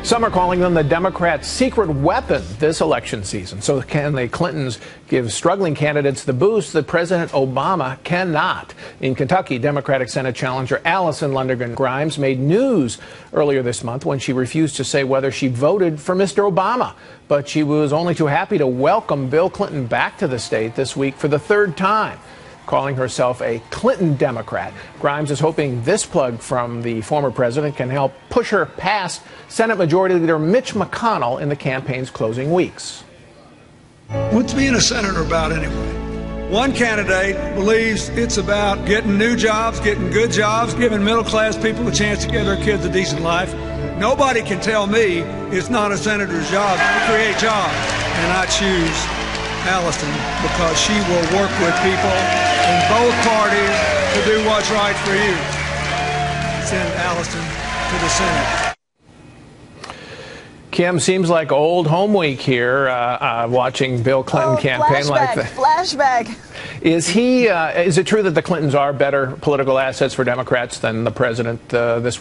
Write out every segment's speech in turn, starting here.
Some are calling them the Democrats' secret weapon this election season. So can the Clintons give struggling candidates the boost that President Obama cannot? In Kentucky, Democratic Senate challenger Allison Lundergan Grimes made news earlier this month when she refused to say whether she voted for Mr. Obama. But she was only too happy to welcome Bill Clinton back to the state this week for the third time. Calling herself a Clinton Democrat, Grimes is hoping this plug from the former president can help push her past Senate Majority Leader Mitch McConnell in the campaign's closing weeks. What's being a senator about anyway? One candidate believes it's about getting new jobs, getting good jobs, giving middle-class people a chance to give their kids a decent life. Nobody can tell me it's not a senator's job to create jobs, and I choose Allison because she will work with people in both parties to do what's right for you. Send Allison to the Senate. Kim, seems like old home week here, watching Bill Clinton campaign like that. Flashback. Is it true that the Clintons are better political assets for Democrats than the president this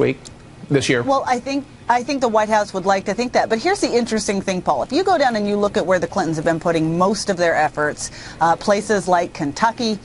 year? Well, I think the White House would like to think that. But here's the interesting thing, Paul. If you go down and you look at where the Clintons have been putting most of their efforts, places like Kentucky,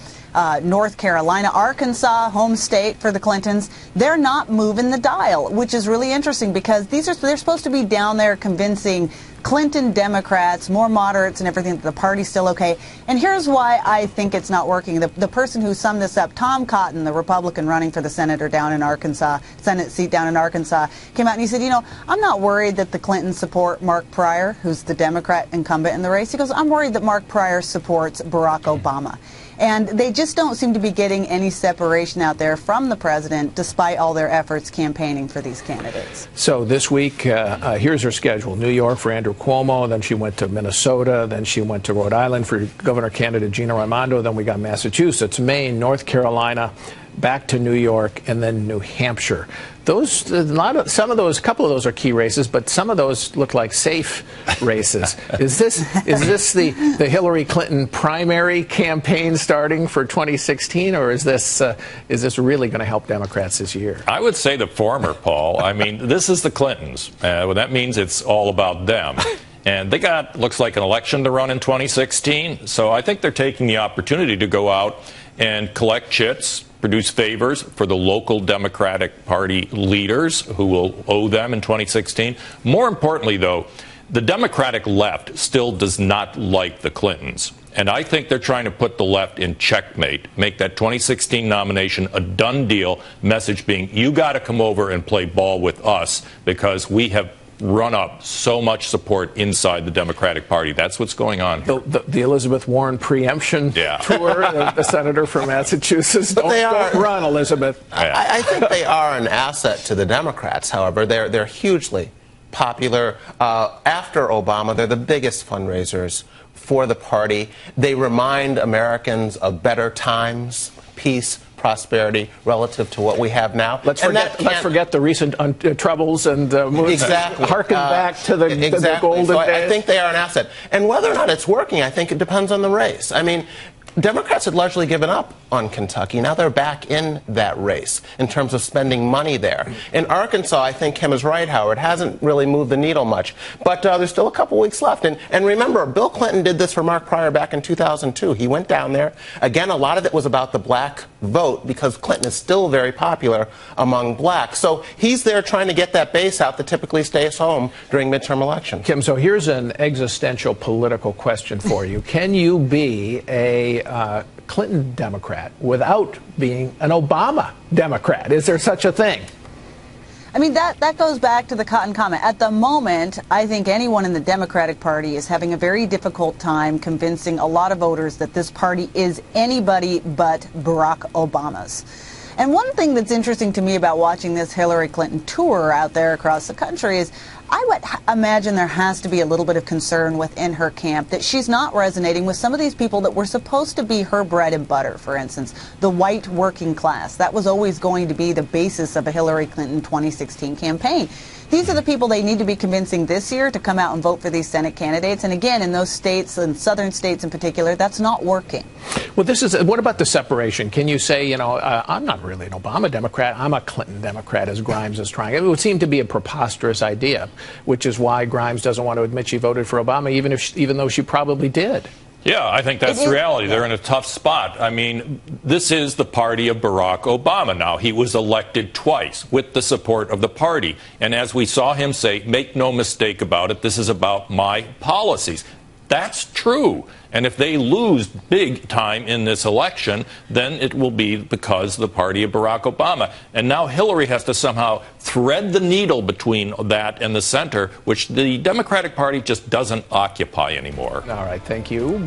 North Carolina, Arkansas, home state for the Clintons, they're not moving the dial, which is really interesting because they're supposed to be down there convincing Clinton Democrats, more moderates and everything, that the party's still okay. And here's why I think it's not working. The person who summed this up, Tom Cotton, the Republican running for the senator down in Arkansas, Senate seat down in Arkansas, came out and he said, you know, I'm not worried that the Clintons support Mark Pryor, who's the Democrat incumbent in the race. He goes, I'm worried that Mark Pryor supports Barack Obama. And they just don't seem to be getting any separation out there from the president, despite all their efforts campaigning for these candidates. So this week, here's her schedule. New York for Andrew Cuomo, then she went to Minnesota, then she went to Rhode Island for governor candidate Gina Raimondo, then we got Massachusetts, Maine, North Carolina, back to New York, and then New Hampshire. A couple of those are key races, but some of those look like safe races. Is this the Hillary Clinton primary campaign starting for 2016, or is this really going to help Democrats this year? I would say the former, Paul. I mean, this is the Clintons. Well, that means it's all about them. And they got, looks like, an election to run in 2016. So I think they're taking the opportunity to go out and collect chits, produce favors for the local Democratic Party leaders who will owe them in 2016. More importantly, though, the Democratic left still does not like the Clintons. And I think they're trying to put the left in checkmate, make that 2016 nomination a done deal, message being, you got to come over and play ball with us because we have run up so much support inside the Democratic Party. That's what's going on here. The Elizabeth Warren preemption tour, the senator from Massachusetts. Don't run, Elizabeth. I think they are an asset to the Democrats, however. They're hugely popular. After Obama, they're the biggest fundraisers for the party. They remind Americans of better times, peace, prosperity relative to what we have now. Let's forget the recent troubles and harken back to the golden days. I think they are an asset. And whether or not it's working, I think it depends on the race. I mean, Democrats had largely given up on Kentucky. Now they're back in that race in terms of spending money there. In Arkansas, I think Kim is right, Howard. Hasn't really moved the needle much. But there's still a couple weeks left. And remember, Bill Clinton did this for Mark Pryor back in 2002. He went down there. Again, a lot of it was about the black vote because Clinton is still very popular among blacks. So he's there trying to get that base out that typically stays home during midterm elections. Kim, so here's an existential political question for you. Can you be a Clinton Democrat without being an Obama Democrat? Is there such a thing? I mean, that goes back to the Cotton comment. At the moment, I think anyone in the Democratic Party is having a very difficult time convincing a lot of voters that this party is anybody but Barack Obama's. And one thing that's interesting to me about watching this Hillary Clinton tour out there across the country is I would imagine there has to be a little bit of concern within her camp that she's not resonating with some of these people that were supposed to be her bread and butter, for instance, the white working class. That was always going to be the basis of a Hillary Clinton 2016 campaign. These are the people they need to be convincing this year to come out and vote for these Senate candidates. And again, in those states, and southern states in particular, that's not working. Well, what about the separation? Can you say, I'm not really an Obama Democrat, I'm a Clinton Democrat, as Grimes is trying? It would seem to be a preposterous idea. which is why Grimes doesn't want to admit she voted for Obama, even though she probably did. Yeah, I think that's the reality. They're in a tough spot. I mean, this is the party of Barack Obama now. He was elected twice with the support of the party. And as we saw him say, make no mistake about it, this is about my policies. That's true. And if they lose big time in this election, then it will be because of the party of Barack Obama. And now Hillary has to somehow thread the needle between that and the center, which the Democratic Party just doesn't occupy anymore. All right, thank you.